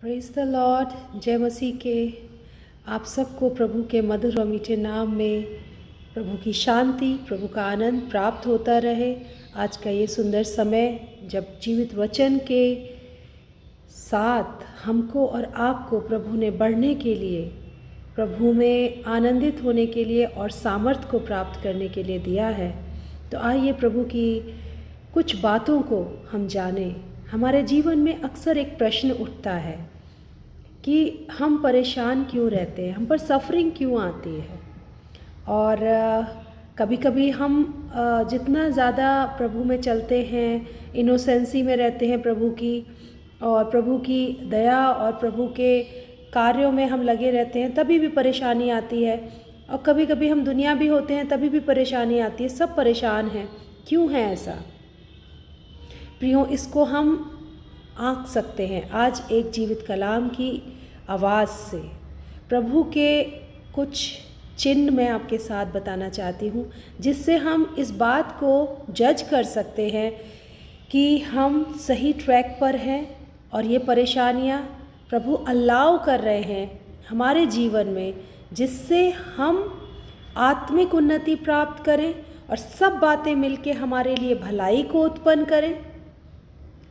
Praise the Lord. जय मसीह के। आप सबको प्रभु के मधुर और मीठे नाम में प्रभु की शांति, प्रभु का आनंद प्राप्त होता रहे। आज का ये सुंदर समय जब जीवित वचन के साथ हमको और आपको प्रभु ने बढ़ने के लिए, प्रभु में आनंदित होने के लिए और सामर्थ को प्राप्त करने के लिए दिया है, तो आइए प्रभु की कुछ बातों को हम जानें। हमारे जीवन में अक्सर एक प्रश्न उठता है कि हम परेशान क्यों रहते हैं, हम पर सफरिंग क्यों आती है। और कभी कभी हम जितना ज़्यादा प्रभु में चलते हैं, इनोसेंसी में रहते हैं प्रभु की, और प्रभु की दया और प्रभु के कार्यों में हम लगे रहते हैं, तभी भी परेशानी आती है। और कभी कभी हम दुनिया भी होते हैं, तभी भी परेशानी आती है। सब परेशान हैं, क्यों है ऐसा प्रियो? इसको हम आंक सकते हैं आज एक जीवित कलाम की आवाज़ से। प्रभु के कुछ चिन्ह मैं आपके साथ बताना चाहती हूँ, जिससे हम इस बात को जज कर सकते हैं कि हम सही ट्रैक पर हैं और ये परेशानियाँ प्रभु अलाउ कर रहे हैं हमारे जीवन में, जिससे हम आत्मिक उन्नति प्राप्त करें और सब बातें मिलके हमारे लिए भलाई को उत्पन्न करें,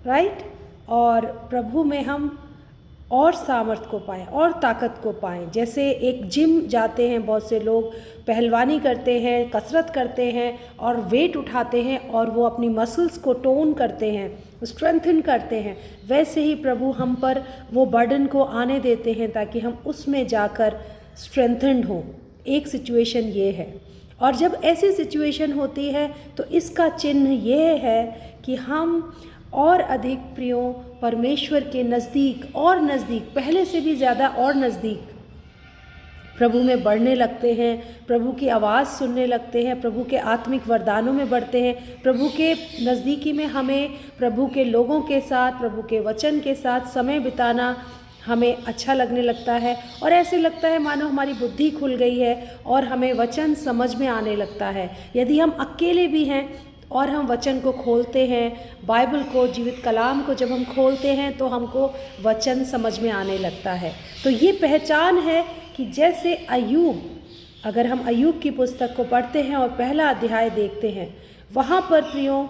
राइट। और प्रभु में हम और सामर्थ को पाएँ और ताकत को पाएँ। जैसे एक जिम जाते हैं बहुत से लोग, पहलवानी करते हैं, कसरत करते हैं और वेट उठाते हैं और वो अपनी मसल्स को टोन करते हैं, स्ट्रेंथन करते हैं। वैसे ही प्रभु हम पर वो बर्डन को आने देते हैं ताकि हम उसमें जाकर स्ट्रेंथन्ड हों। एक सिचुएशन ये है। और जब ऐसी सिचुएशन होती है तो इसका चिन्ह ये है कि हम और अधिक प्रियो परमेश्वर के नज़दीक और नज़दीक, पहले से भी ज़्यादा और नज़दीक प्रभु में बढ़ने लगते हैं, प्रभु की आवाज़ सुनने लगते हैं, प्रभु के आत्मिक वरदानों में बढ़ते हैं। प्रभु के नज़दीकी में हमें प्रभु के लोगों के साथ, प्रभु के वचन के साथ समय बिताना हमें अच्छा लगने लगता है। और ऐसे लगता है मानो हमारी बुद्धि खुल गई है और हमें वचन समझ में आने लगता है। यदि हम अकेले भी हैं और हम वचन को खोलते हैं, बाइबल को, जीवित कलाम को जब हम खोलते हैं तो हमको वचन समझ में आने लगता है। तो ये पहचान है कि जैसे अय्यूब, अगर हम अय्यूब की पुस्तक को पढ़ते हैं और पहला अध्याय देखते हैं, वहाँ पर प्रियो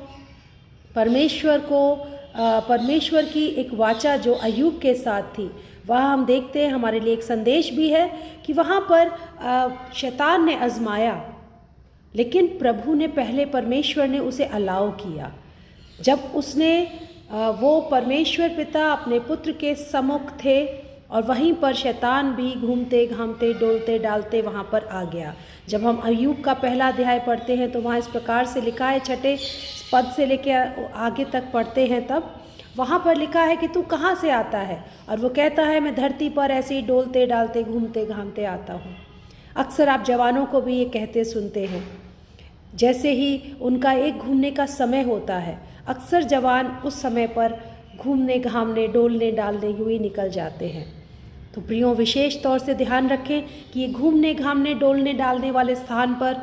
परमेश्वर की एक वाचा जो अय्यूब के साथ थी, वहाँ हम देखते हैं, हमारे लिए एक संदेश भी है कि वहाँ पर शैतान ने आजमाया, लेकिन प्रभु ने पहले, परमेश्वर ने उसे अलाउ किया। जब उसने वो परमेश्वर पिता अपने पुत्र के सम्मुख थे और वहीं पर शैतान भी घूमते घामते डोलते डालते वहाँ पर आ गया। जब हम अय्यूब का पहला अध्याय पढ़ते हैं तो वहाँ इस प्रकार से लिखा है, छठे पद से लेके आगे तक पढ़ते हैं, तब वहाँ पर लिखा है कि तू कहाँ से आता है? और वो कहता है, मैं धरती पर ऐसे ही डोलते डालते घूमते घामते आता हूँ। अक्सर आप जवानों को भी ये कहते सुनते हैं, जैसे ही उनका एक घूमने का समय होता है, अक्सर जवान उस समय पर घूमने घामने डोलने डालने हुए निकल जाते हैं। तो प्रियो, विशेष तौर से ध्यान रखें कि ये घूमने घामने डोलने डालने वाले स्थान पर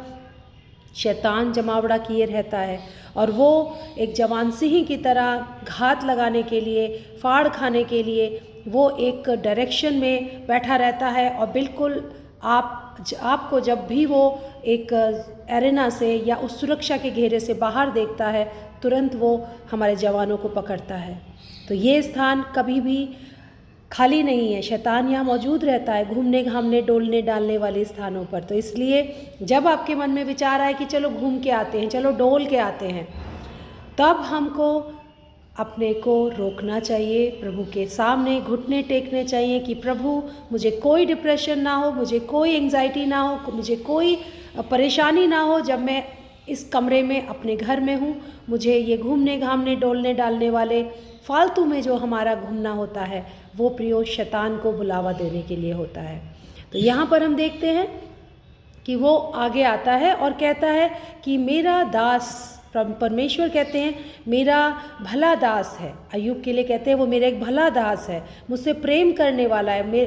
शैतान जमावड़ा किए रहता है और वो एक जवान सिंह की तरह घात लगाने के लिए, फाड़ खाने के लिए वो एक डायरेक्शन में बैठा रहता है। और बिल्कुल आपको जब भी वो एक एरेना से या उस सुरक्षा के घेरे से बाहर देखता है, तुरंत वो हमारे जवानों को पकड़ता है। तो ये स्थान कभी भी खाली नहीं है, शैतान यहाँ मौजूद रहता है घूमने घामने डोलने डालने वाले स्थानों पर। तो इसलिए जब आपके मन में विचार आए कि चलो घूम के आते हैं, चलो डोल के आते हैं, तब हमको अपने को रोकना चाहिए, प्रभु के सामने घुटने टेकने चाहिए कि प्रभु, मुझे कोई डिप्रेशन ना हो, मुझे कोई एंग्जाइटी ना हो, मुझे कोई परेशानी ना हो जब मैं इस कमरे में अपने घर में हूँ। मुझे ये घूमने घामने डोलने डालने वाले फालतू में जो हमारा घूमना होता है, वो प्रियो शैतान को बुलावा देने के लिए होता है। तो यहाँ पर हम देखते हैं कि वो आगे आता है और कहता है कि मेरा दास, परमेश्वर कहते हैं मेरा भला दास है। अय्यूब के लिए कहते हैं वो मेरा एक भला दास है, मुझसे प्रेम करने वाला है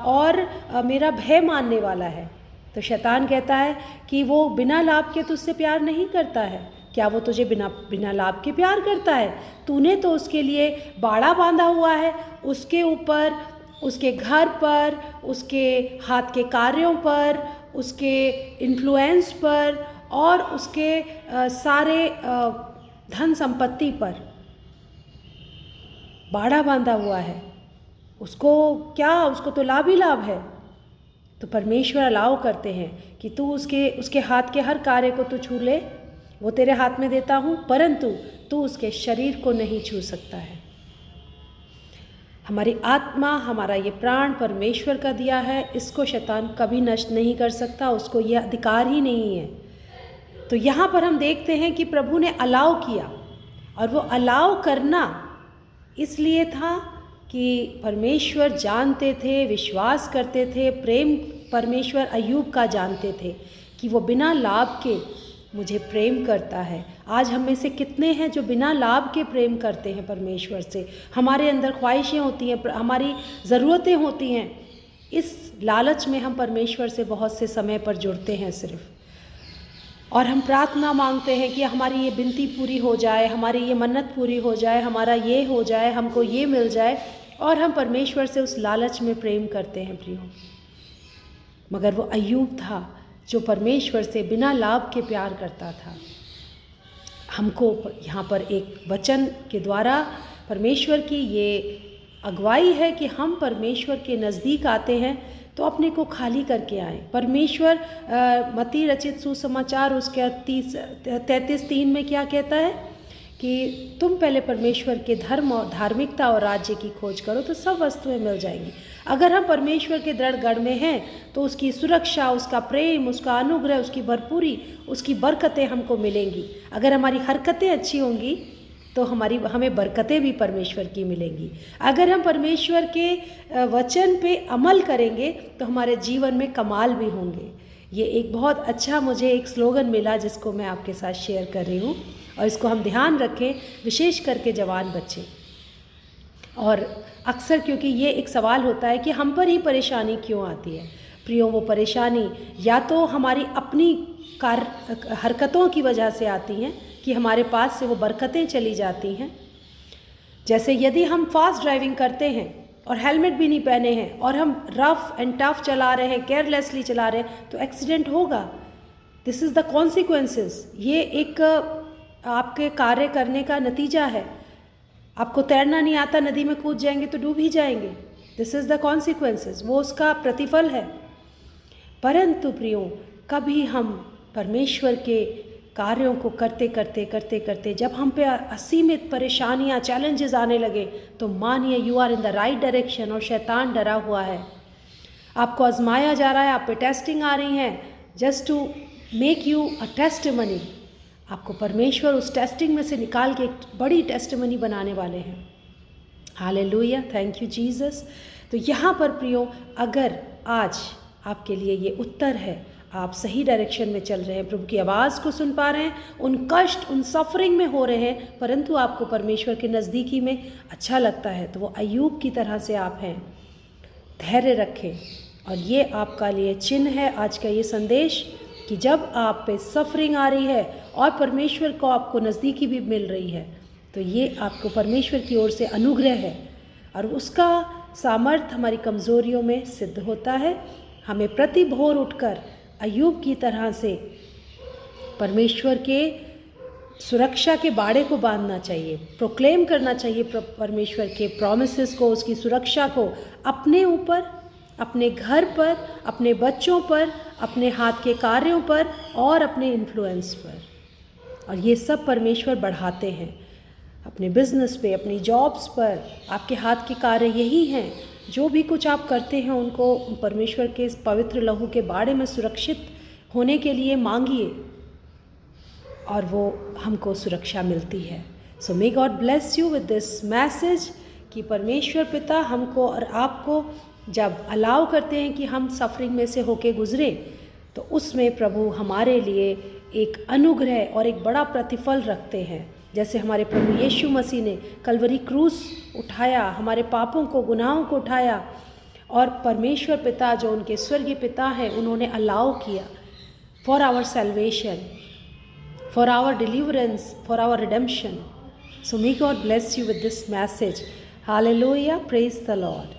और मेरा भय मानने वाला है। तो शैतान कहता है कि वो बिना लाभ के तुझसे प्यार नहीं करता है, क्या वो तुझे बिना बिना लाभ के प्यार करता है? तूने तो उसके लिए बाड़ा बांधा हुआ है, उसके ऊपर, उसके घर पर, उसके हाथ के कार्यों पर, उसके इन्फ्लुएंस पर और उसके सारे धन संपत्ति पर बाड़ा बांधा हुआ है। उसको क्या, उसको तो लाभ ही लाभ है। तो परमेश्वर अलाउ करते हैं कि तू उसके हाथ के हर कार्य को तू छू ले, वो तेरे हाथ में देता हूँ, परंतु तू उसके शरीर को नहीं छू सकता है। हमारी आत्मा, हमारा ये प्राण परमेश्वर का दिया है, इसको शैतान कभी नष्ट नहीं कर सकता, उसको ये अधिकार ही नहीं है। तो यहाँ पर हम देखते हैं कि प्रभु ने अलाउ किया, और वो अलाउ करना इसलिए था कि परमेश्वर जानते थे, विश्वास करते थे, प्रेम परमेश्वर अय्यूब का जानते थे कि वो बिना लाभ के मुझे प्रेम करता है। आज हम में से कितने हैं जो बिना लाभ के प्रेम करते हैं परमेश्वर से? हमारे अंदर ख्वाहिशें होती हैं, हमारी ज़रूरतें होती हैं, इस लालच में हम परमेश्वर से बहुत से समय पर जुड़ते हैं सिर्फ, और हम प्रार्थना मांगते हैं कि हमारी ये विनती पूरी हो जाए, हमारी ये मन्नत पूरी हो जाए, हमारा ये हो जाए, हमको ये मिल जाए, और हम परमेश्वर से उस लालच में प्रेम करते हैं प्रियो। मगर वो अय्यूब था जो परमेश्वर से बिना लाभ के प्यार करता था। हमको यहाँ पर एक वचन के द्वारा परमेश्वर की ये अगुवाई है कि हम परमेश्वर के नज़दीक आते हैं तो अपने को खाली करके आए। परमेश्वर मत्ती रचित सुसमाचार उसके 33:3 में क्या कहता है कि तुम पहले परमेश्वर के धर्म और धार्मिकता और राज्य की खोज करो तो सब वस्तुएं मिल जाएंगी। अगर हम परमेश्वर के दृढ़ गढ़ में हैं तो उसकी सुरक्षा, उसका प्रेम, उसका अनुग्रह, उसकी भरपूरी, उसकी बरकतें हमको मिलेंगी। अगर हमारी हरकतें अच्छी होंगी तो हमें बरकतें भी परमेश्वर की मिलेंगी। अगर हम परमेश्वर के वचन पे अमल करेंगे तो हमारे जीवन में कमाल भी होंगे। ये एक बहुत अच्छा मुझे एक स्लोगन मिला जिसको मैं आपके साथ शेयर कर रही हूँ, और इसको हम ध्यान रखें, विशेष करके जवान बच्चे। और अक्सर क्योंकि ये एक सवाल होता है कि हम पर ही परेशानी क्यों आती है। प्रियो, वो परेशानी या तो हमारी अपनी हरकतों की वजह से आती हैं कि हमारे पास से वो बरकतें चली जाती हैं। जैसे यदि हम फास्ट ड्राइविंग करते हैं और हेलमेट भी नहीं पहने हैं और हम रफ एंड टफ चला रहे हैं, केयरलेसली चला रहे हैं, तो एक्सीडेंट होगा। This is the consequences. ये एक आपके कार्य करने का नतीजा है। आपको तैरना नहीं आता, नदी में कूद जाएंगे तो डूब ही जाएंगे। दिस इज़ द कॉन्सिक्वेंसेस, वो उसका प्रतिफल है। परंतु प्रियो, कभी हम परमेश्वर के कार्यों को करते करते जब हम पे असीमित परेशानियां, चैलेंजेस आने लगे, तो मानिए you are in the right direction और शैतान डरा हुआ है। आपको आजमाया जा रहा है, आप पे टेस्टिंग आ रही हैं just to make you a testimony. आपको परमेश्वर उस टेस्टिंग में से निकाल के एक बड़ी टेस्टिमनी बनाने वाले हैं। Hallelujah, thank you Jesus. तो यहाँ पर प्रियो, अगर आज आपके लिए ये उत्तर है, आप सही डायरेक्शन में चल रहे हैं, प्रभु की आवाज़ को सुन पा रहे हैं, उन कष्ट, उन सफरिंग में हो रहे हैं, परंतु आपको परमेश्वर के नज़दीकी में अच्छा लगता है, तो वो अय्यूब की तरह से आप हैं। धैर्य रखें, और ये आपका लिए चिन्ह है आज का ये संदेश कि जब आप पे सफरिंग आ रही है और परमेश्वर को आपको नज़दीकी भी मिल रही है, तो ये आपको परमेश्वर की ओर से अनुग्रह है, और उसका सामर्थ्य हमारी कमज़ोरियों में सिद्ध होता है। हमें प्रति भोर उठकर अय्यूब की तरह से परमेश्वर के सुरक्षा के बाड़े को बांधना चाहिए, प्रोक्लेम करना चाहिए परमेश्वर के प्रॉमिसेस को, उसकी सुरक्षा को अपने ऊपर, अपने घर पर, अपने बच्चों पर, अपने हाथ के कार्यों पर और अपने इन्फ्लुएंस पर। और ये सब परमेश्वर बढ़ाते हैं अपने बिजनेस पे, अपनी जॉब्स पर। आपके हाथ के कार्य यही हैं, जो भी कुछ आप करते हैं उनको परमेश्वर के पवित्र लहू के बाड़े में सुरक्षित होने के लिए मांगिए, और वो हमको सुरक्षा मिलती है। So may God bless you with this message कि परमेश्वर पिता हमको और आपको जब अलाउ करते हैं कि हम सफरिंग में से होके गुजरें, तो उसमें प्रभु हमारे लिए एक अनुग्रह और एक बड़ा प्रतिफल रखते हैं। जैसे हमारे प्रभु यीशु मसीह ने कलवरी क्रूस उठाया, हमारे पापों को, गुनाहों को उठाया, और परमेश्वर पिता जो उनके स्वर्गीय पिता हैं, उन्होंने अलाउ किया for our salvation, for our deliverance, for our redemption. So may God bless you with this message. Hallelujah. Praise the Lord.